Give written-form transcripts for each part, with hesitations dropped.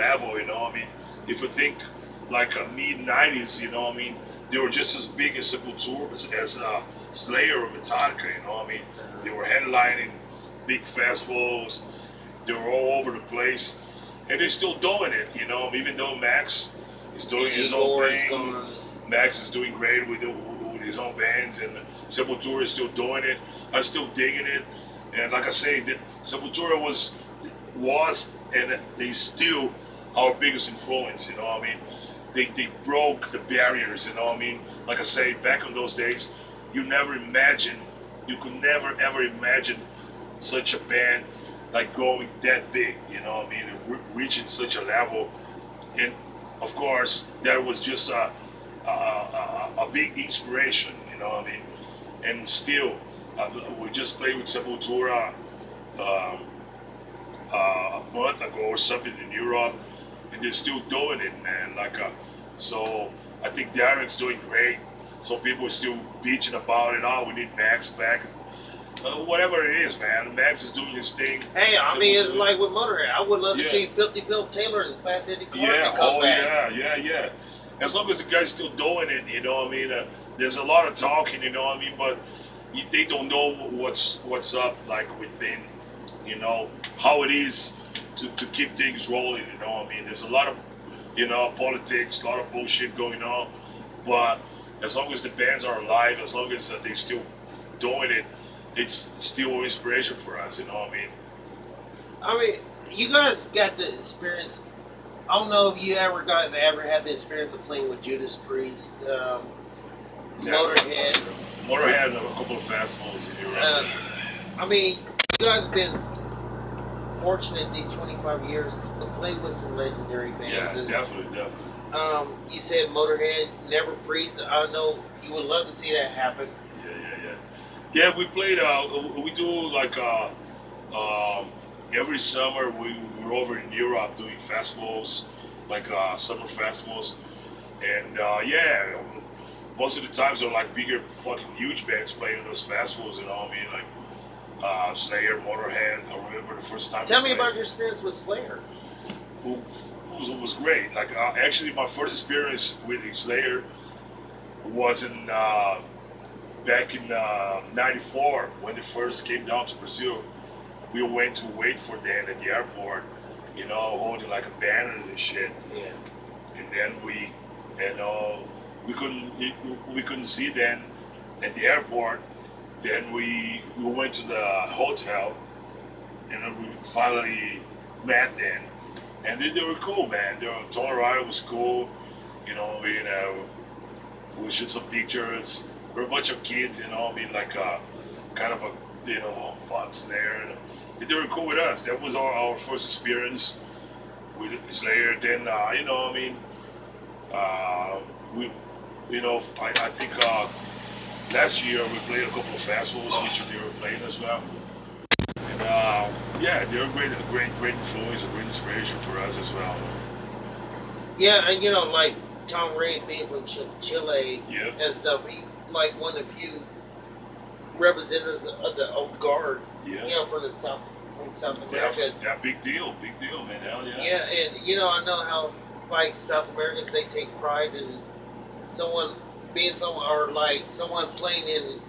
level, you know. I mean, if you think like mid-90s, you know, I mean, they were just as big as Sepultura as Slayer or Metallica, you know. I mean, they were headlining big festivals. They were all over the place, and they're still doing it, you know. Even though Max is doing his own thing, Max is doing great with his own bands, and Sepultura is still doing it. I'm still digging it, and like I say, Sepultura was and they still our biggest influence. You know what I mean? They broke the barriers. You know what I mean? Like I say, back in those days, you could never ever imagine such a band like going that big. You know what I mean? Reaching such a level, and of course that was just a big inspiration. You know what I mean? And still, we just played with Sepultura a month ago or something in Europe, and they're still doing it, man. So I think Derek's doing great. So people are still bitching about it. Oh, we need Max back. Whatever it is, man. Max is doing his thing. Hey, I mean, it's like with Motorhead. I would love to see Filthy Phil Taylor and Fast Eddie Clark come back. Yeah. As long as the guy's still doing it, you know what I mean? There's a lot of talking, you know what I mean? But they don't know what's up, like, within, you know, how it is to keep things rolling, you know what I mean? There's a lot of, you know, politics, a lot of bullshit going on. But as long as the bands are alive, as long as they're still doing it, it's still inspiration for us, you know what I mean? I mean, you guys got the experience. I don't know if you ever had the experience of playing with Judas Priest, Motorhead. Motorhead, a couple of festivals in Europe. I mean, you guys have been fortunate these 25 years to play with some legendary bands. Yeah, definitely. You said Motorhead, never Priest. I know you would love to see that happen. Yeah, we played. We do like every summer. We're over in Europe doing festivals, like summer festivals, and most of the times they're like bigger, fucking huge bands playing those festivals. You know what I mean? Like Slayer, Motorhead. I remember the first time. Tell me about your experience with Slayer. It was great. Like actually, my first experience with Slayer was in. Back in '94, when they first came down to Brazil, we went to wait for them at the airport, you know, holding like banners and shit. Yeah. And then we couldn't see them at the airport. Then we went to the hotel, and then we finally met them. And they were cool, man. Tony Ryder was cool. You know, we shoot some pictures. We're a bunch of kids, you know, I mean, like kind of a, you know, fucks there. And they were cool with us. That was our first experience with Slayer. Then, you know, I mean, I think last year we played a couple of festivals, which they were playing as well. And they're a great influence, a great inspiration for us as well. Yeah, and you know, like Tom Ray being from Chile and stuff, he like one of the few representatives of the old guard, you know, from South America. That big deal, man. Hell yeah. Yeah, and you know, I know how like South Americans, they take pride in someone playing in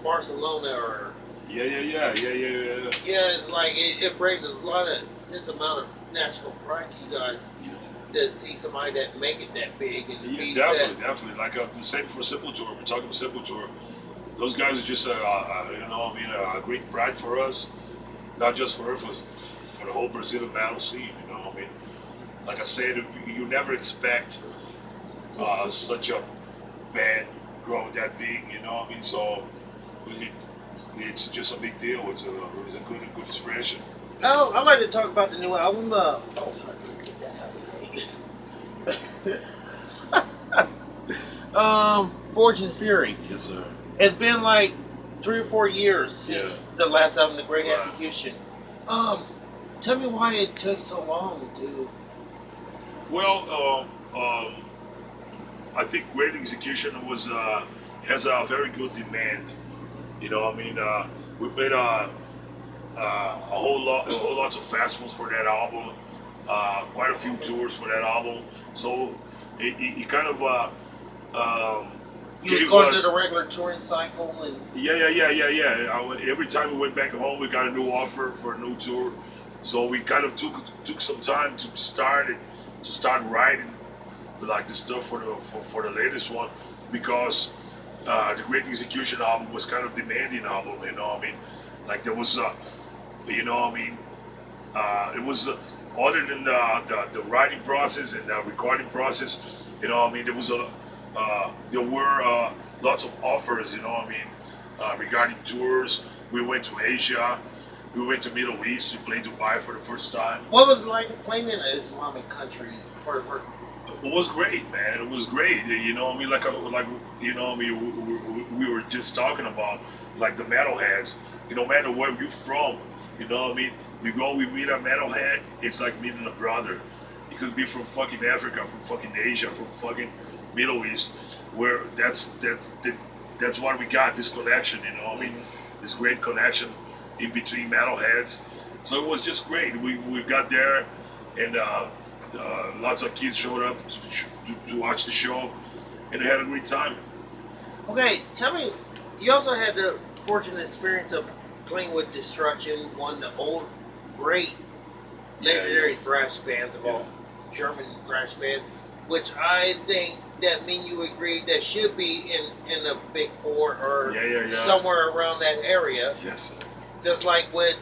Barcelona or. Yeah. Yeah, it's like it brings a lot of amount of national pride to you guys. To see somebody that make it that big and definitely. Like the same for Sepultura. We're talking Sepultura. Those guys are just, a great pride for us, not just for us, for the whole Brazilian metal scene. You know what I mean? Like I said, you never expect such a band growing that big. You know what I mean? So it's just a big deal. It's a good inspiration. Oh, I'd like to talk about the new album. Forge and Fury. Yes, sir. It's been like 3 or 4 years since the last album, The Great Execution. Tell me why it took so long to. Well, I think Great Execution has a very good demand. You know, I mean, we played a whole lot of festivals for that album. quite a few tours for that album. So it kind of You was gave going us. through the regular touring cycle and Yeah. Every time we went back home, we got a new offer for a new tour. So we kind of took some time to start writing like the stuff for the latest one, because the Great Execution album was kind of demanding album. You know, I mean, like there was you know, I mean, it was other than the writing process and the recording process. You know, I mean, there were lots of offers. You know, I mean, regarding tours. We went to Asia. We went to Middle East. We played Dubai for the first time. what was it like playing in an Islamic country? It was great, man. It was great. You know, I mean, like you know, I mean, we were just talking about like the metalheads. You know, no matter where you're from, you know, what I mean, we meet a metalhead. It's like meeting a brother. He could be from fucking Africa, from fucking Asia, from fucking Middle East, where that's what we got. This connection, you know, what I mean, this great connection in between metalheads. So it was just great. We got there, and lots of kids showed up to watch the show, and they had a great time. Okay, tell me, you also had the fortunate experience of playing with Destruction, one of the old, great, legendary thrash bands of all, German thrash band, which I think that mean you agree that should be in the Big Four or somewhere around that area. Yes. Just like with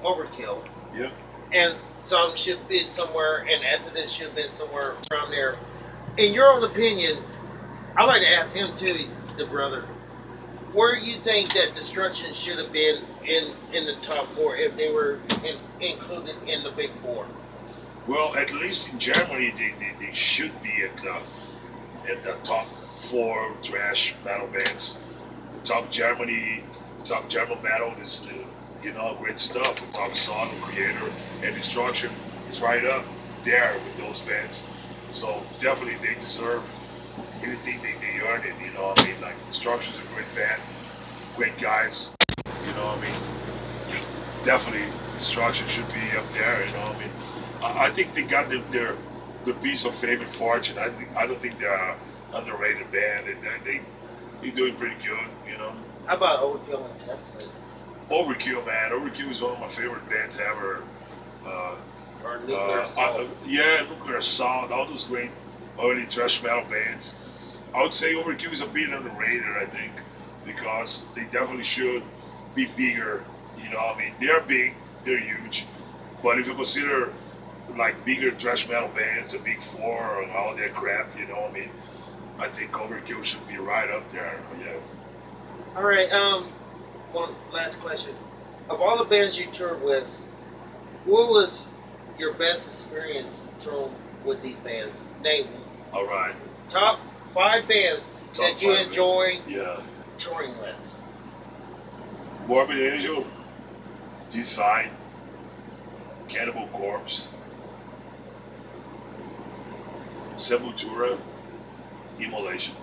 Overkill. Yep. And some should be somewhere, and Exodus should have been somewhere around there. In your own opinion, I'd like to ask him too, the brother, where you think that Destruction should have been in the top four if they were included in the Big Four? Well, at least in Germany, they should be at the top four thrash metal bands. We talk Germany, we talk German metal. This you know, great stuff. We talk Song, Creator, and Destruction is right up there with those bands. So definitely they deserve anything they earn it. You know what I mean? Like Destruction's a great band, great guys. You know what I mean? Definitely Destruction should be up there. You know what I mean? I think they got their piece of fame and fortune. I don't think they're an underrated band. They're doing pretty good. You know. How about Overkill and Testament? Overkill, man. Overkill is one of my favorite bands ever. Or Nuclear Assault. Nuclear Assault. All those great early thrash metal bands. I would say Overkill is a bit underrated, I think, because they definitely should be bigger. You know, I mean, they're big, they're huge, but if you consider like bigger thrash metal bands, the Big Four, and all that crap, you know, I mean, I think Overkill should be right up there. Yeah. All right. One last question. Of all the bands you toured with, what was your best experience touring with these bands? Name them. All right. Top 5 bands that you enjoy touring with. Morbid Angel, Design, Cannibal Corpse, Sepultura, Immolation.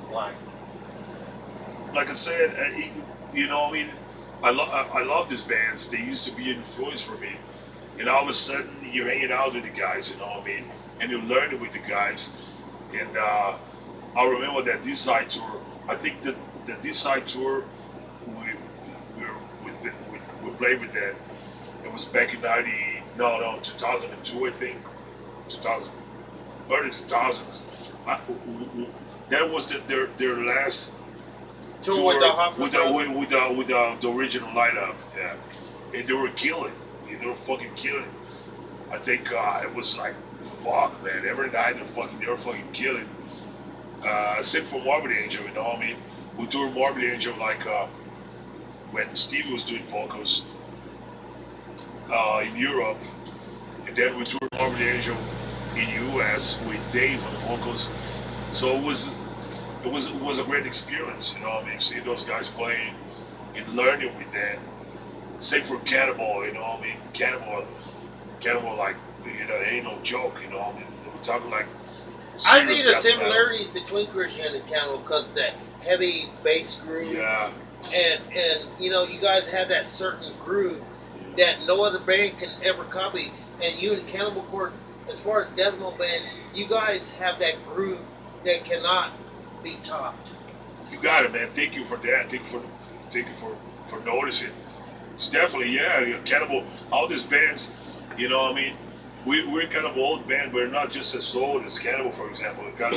Why? Like I said, you know, I mean, I love these bands. They used to be an influence for me. And all of a sudden, you're hanging out with the guys, you know what I mean? And you're learning with the guys. And I remember that this side tour. I think that this side tour, we played with that. It was back in 2002, I think. 2000, early 2000s. That was their last Tour with the original lineup, yeah, and they were killing. They were fucking killing. I think it was like, fuck, man. Every night they were fucking killing. Same for Morbid Angel, you know what I mean? We toured Morbid Angel like when Stevie was doing vocals in Europe, and then we toured Morbid Angel in US with Dave on vocals. So it was a great experience, you know what I mean? Seeing those guys playing and learning with them. Same for Cannibal, you know what I mean? Cannibal, like, you know, ain't no joke, you know what I mean? We're talking like. I see the similarities between Krisiun and Cannibal because of that heavy bass groove. Yeah. And you know, you guys have that certain groove that no other band can ever copy. and you and Cannibal Corpse, as far as death metal bands, you guys have that groove that cannot be topped. You got it, man. Thank you for that. Thank you for noticing. It's definitely, yeah, Cannibal, all these bands, you know, I mean, we're kind of old band, but we're not just as old as Cannibal, for example. We got,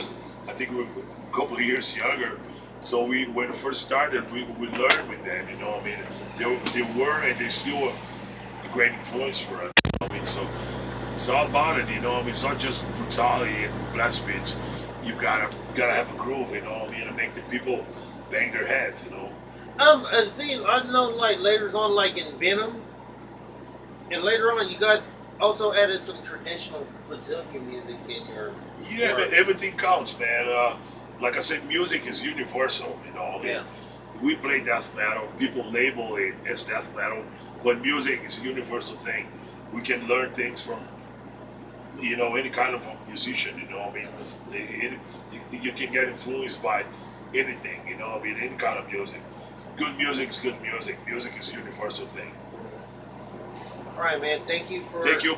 I think we're a couple of years younger. So when we first started, we learned with them, you know, I mean, they were and they still a great influence for us. You know, I mean, so it's all about it, you know, I mean, it's not just brutality and blast beats. You gotta have a groove, you know, I mean, to make the people bang their heads, you know. See, I've known like later on, like in Venom, and later on, you got also added some traditional Brazilian music in your. Yeah, man, everything counts, man. Like I said, music is universal, you know. I mean, yeah. We play death metal. People label it as death metal, but music is a universal thing. We can learn things from, you know, any kind of a musician, you know. I mean, you can get influenced by anything, you know. I mean, any kind of music. Good music is good music. Music is a universal thing. All right, man. Thank you,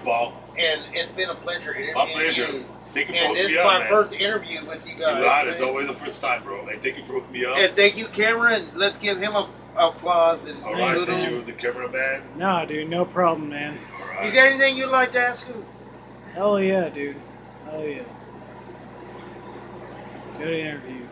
Paul. And it's been a pleasure interviewing My pleasure. you. Thank you for hooking me up, man. And this is my first interview with you guys. You got it. It's always the first time, bro. Hey, thank you for hooking me up. And thank you, Cameron. Let's give him a applause. And all right, thank you, the cameraman. Nah, dude, no problem, man. All right. You got anything you'd like to ask him? Hell yeah, dude. Hell yeah. Good interview.